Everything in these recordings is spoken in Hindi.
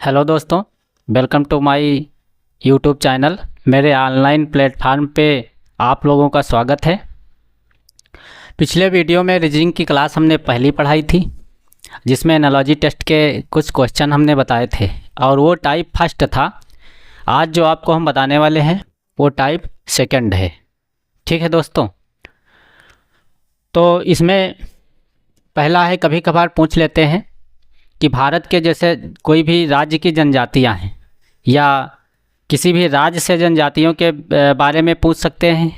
हेलो दोस्तों, welcome to my YouTube channel. मेरे ऑनलाइन प्लेटफार्म पे आप लोगों का स्वागत है। पिछले वीडियो में रीजनिंग की क्लास हमने पहली पढ़ाई थी, जिसमें एनालॉजी टेस्ट के कुछ क्वेश्चन हमने बताए थे और वो टाइप फर्स्ट था। आज जो आपको हम बताने वाले हैं वो टाइप सेकंड है। ठीक है दोस्तों, तो इसमें पहला है, कभी कभार पूछ लेते हैं कि भारत के जैसे कोई भी राज्य की जनजातियां हैं या किसी भी राज्य से जनजातियों के बारे में पूछ सकते हैं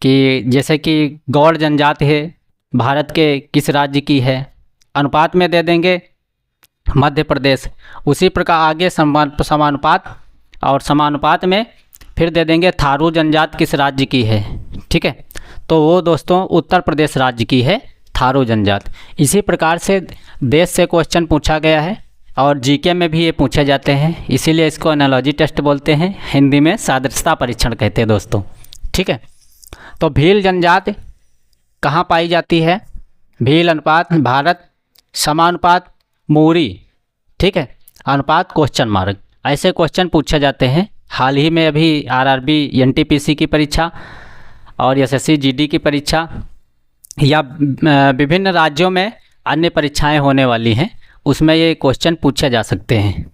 कि जैसे कि गौड़ जनजाति है, भारत के किस राज्य की है। अनुपात में दे देंगे मध्य प्रदेश। उसी प्रकार आगे समानुपात और समानुपात में फिर दे देंगे थारू जनजाति किस राज्य की है। ठीक है, तो वो दोस्तों उत्तर प्रदेश राज्य की है थारू जनजाति। इसी प्रकार से देश से क्वेश्चन पूछा गया है और जीके में भी ये पूछे जाते हैं, इसीलिए इसको एनालॉजी टेस्ट बोलते हैं, हिंदी में सादृश्यता परीक्षण कहते हैं दोस्तों। ठीक है, तो भील जनजाति कहाँ पाई जाती है? भील अनुपात भारत, समानुपात मूरी। ठीक है, अनुपात क्वेश्चन मार्क, ऐसे क्वेश्चन पूछे जाते हैं। हाल ही में अभी आरआरबी एनटीपीसी की परीक्षा और एसएससी जीडी की परीक्षा या विभिन्न राज्यों में अन्य परीक्षाएं होने वाली हैं, उसमें ये क्वेश्चन पूछे जा सकते हैं।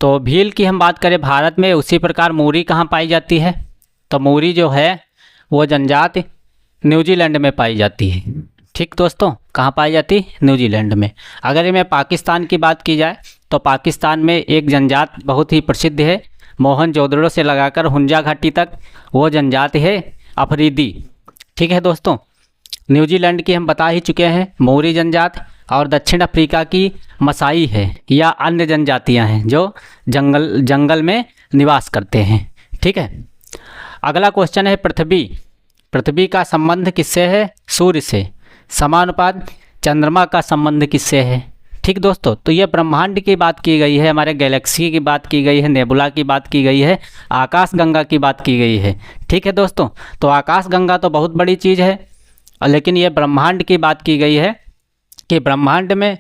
तो भील की हम बात करें भारत में, उसी प्रकार मूरी कहाँ पाई जाती है? तो मूरी जो है वो जनजाति न्यूजीलैंड में पाई जाती है। ठीक दोस्तों, कहाँ पाई जाती? न्यूजीलैंड में। अगर मैं पाकिस्तान की बात की जाए तो पाकिस्तान में एक जनजाति बहुत ही प्रसिद्ध है, मोहनजोदड़ो से लगाकर हुंजा घाटी तक, वो जनजाति है अफरीदी। ठीक है दोस्तों, न्यूजीलैंड की हम बता ही चुके हैं मोरी जनजाति, और दक्षिण अफ्रीका की मसाई है या अन्य जनजातियां हैं जो जंगल में निवास करते हैं। ठीक है, अगला क्वेश्चन है पृथ्वी। पृथ्वी का संबंध किससे है? सूर्य से। समानुपात चंद्रमा का संबंध किससे है? ठीक दोस्तों, तो ये ब्रह्मांड की बात की गई है, हमारे गैलेक्सी की बात की गई है, नेबुला की बात की गई है, आकाशगंगा की बात की गई है। ठीक है दोस्तों, तो आकाशगंगा तो बहुत बड़ी चीज़ है, लेकिन ये ब्रह्मांड की बात की गई है कि ब्रह्मांड में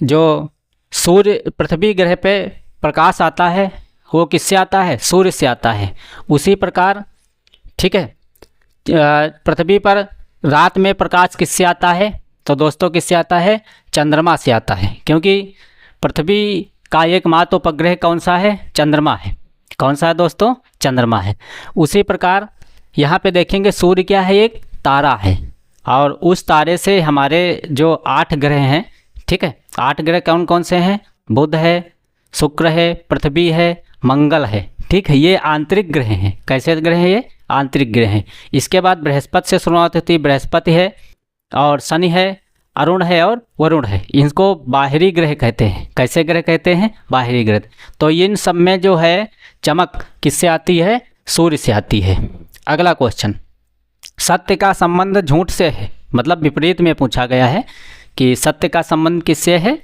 जो सूर्य पृथ्वी ग्रह पे प्रकाश आता है वो किससे आता है? सूर्य से आता है। उसी प्रकार ठीक है, पृथ्वी पर रात में प्रकाश किससे आता है? तो दोस्तों किससे आता है? चंद्रमा से आता है, क्योंकि पृथ्वी का एकमात्र उपग्रह कौन सा है? चंद्रमा है। कौन सा है दोस्तों? चंद्रमा है। उसी प्रकार यहाँ पे देखेंगे सूर्य क्या है? एक तारा है, और उस तारे से हमारे जो 8 ग्रह हैं, ठीक है, 8 ग्रह कौन कौन से हैं? बुध है, शुक्र है, पृथ्वी है, मंगल है। ठीक है, ये आंतरिक ग्रह हैं। कैसे ग्रह हैं? ये आंतरिक ग्रह हैं। इसके बाद बृहस्पति से शुरुआत होती है, बृहस्पति है और शनि है, अरुण है और वरुण है। इनको बाहरी ग्रह कहते हैं। कैसे ग्रह कहते हैं? बाहरी ग्रह। तो इन सब में जो है चमक किससे आती है? सूर्य से आती है। अगला क्वेश्चन, सत्य का संबंध झूठ से है, मतलब विपरीत में पूछा गया है कि सत्य का संबंध किससे है?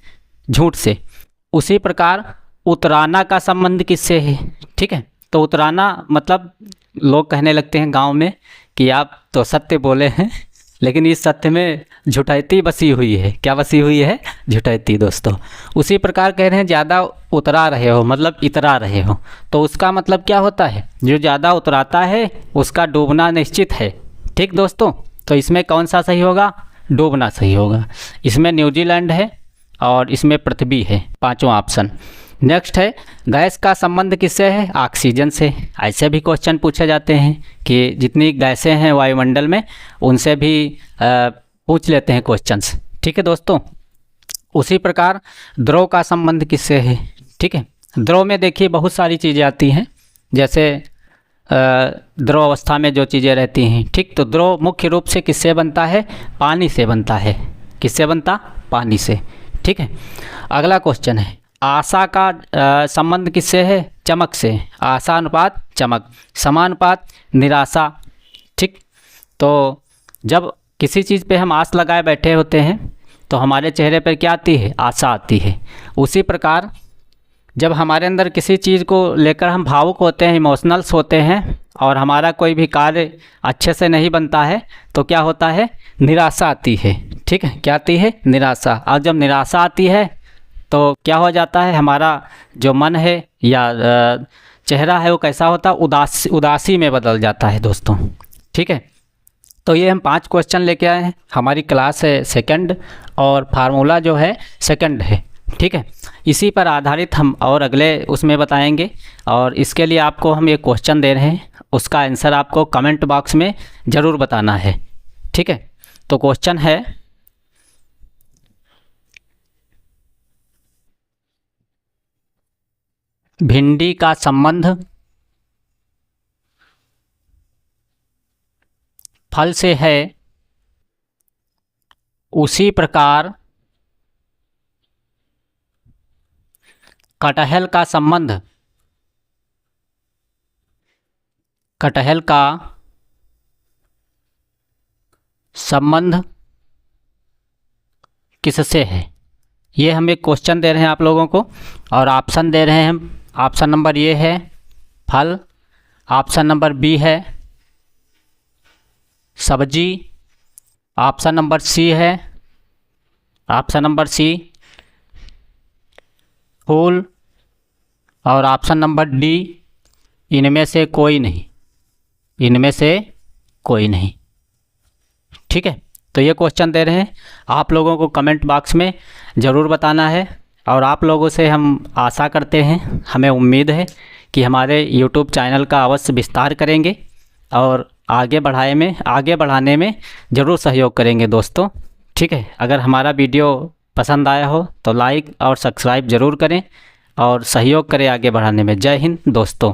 झूठ से। उसी प्रकार उतराना का संबंध किससे है? ठीक है, तो उतराना मतलब लोग कहने लगते हैं गांव में कि आप तो सत्य बोले हैं, लेकिन इस सत्य में झुठैती बसी हुई है। क्या बसी हुई है? झुठैती दोस्तों। उसी प्रकार कह रहे हैं ज़्यादा उतरा रहे हो, मतलब इतरा रहे हो, तो उसका मतलब क्या होता है? जो ज़्यादा उतराता है उसका डूबना निश्चित है। ठीक दोस्तों, तो इसमें कौन सा सही होगा? डूबना सही होगा। इसमें न्यूजीलैंड है और इसमें पृथ्वी है, पांचवा ऑप्शन। नेक्स्ट है, गैस का संबंध किससे है? ऑक्सीजन से। ऐसे भी क्वेश्चन पूछे जाते हैं कि जितनी गैसें हैं वायुमंडल में उनसे भी पूछ लेते हैं क्वेश्चंस। ठीक है दोस्तों, उसी प्रकार द्रव का संबंध किससे है? ठीक है, द्रव में देखिए बहुत सारी चीज़ें आती हैं, जैसे द्रव अवस्था में जो चीज़ें रहती हैं। ठीक, तो द्रव मुख्य रूप से किससे बनता है? पानी से बनता है। किससे बनता? पानी से। ठीक है, अगला क्वेश्चन है, आशा का संबंध किससे है? चमक से। आशा अनुपात चमक, समानुपात निराशा। ठीक, तो जब किसी चीज़ पे हम आस लगाए बैठे होते हैं तो हमारे चेहरे पर क्या आती है? आशा आती है। उसी प्रकार जब हमारे अंदर किसी चीज़ को लेकर हम भावुक होते हैं, इमोशनल्स होते हैं, और हमारा कोई भी कार्य अच्छे से नहीं बनता है तो क्या होता है? निराशा आती है। ठीक है, क्या आती है? निराशा। और जब निराशा आती है तो क्या हो जाता है, हमारा जो मन है या चेहरा है वो कैसा होता है, उदासी में बदल जाता है दोस्तों। ठीक है, तो ये हम 5 क्वेश्चन लेके आए हैं। हमारी क्लास है सेकंड और फार्मूला जो है सेकंड है। ठीक है, इसी पर आधारित हम और अगले उसमें बताएंगे। और इसके लिए आपको हम ये क्वेश्चन दे रहे हैं, उसका आंसर आपको कमेंट बॉक्स में ज़रूर बताना है। ठीक है, तो क्वेश्चन है, भिंडी का संबंध फल से है, उसी प्रकार कटहल का संबंध किससे है। ये हम एक क्वेश्चन दे रहे हैं आप लोगों को और ऑप्शन दे रहे हैं हम। ऑप्शन नंबर ए है फल, ऑप्शन नंबर बी है सब्जी, ऑप्शन नंबर सी है फूल, और ऑप्शन नंबर डी इनमें से कोई नहीं। ठीक है, तो ये क्वेश्चन दे रहे हैं, आप लोगों को कमेंट बॉक्स में ज़रूर बताना है। और आप लोगों से हम आशा करते हैं, हमें उम्मीद है कि हमारे YouTube चैनल का अवश्य विस्तार करेंगे और आगे बढ़ाने में ज़रूर सहयोग करेंगे दोस्तों। ठीक है, अगर हमारा वीडियो पसंद आया हो तो लाइक और सब्सक्राइब ज़रूर करें और सहयोग करें आगे बढ़ाने में। जय हिंद दोस्तों।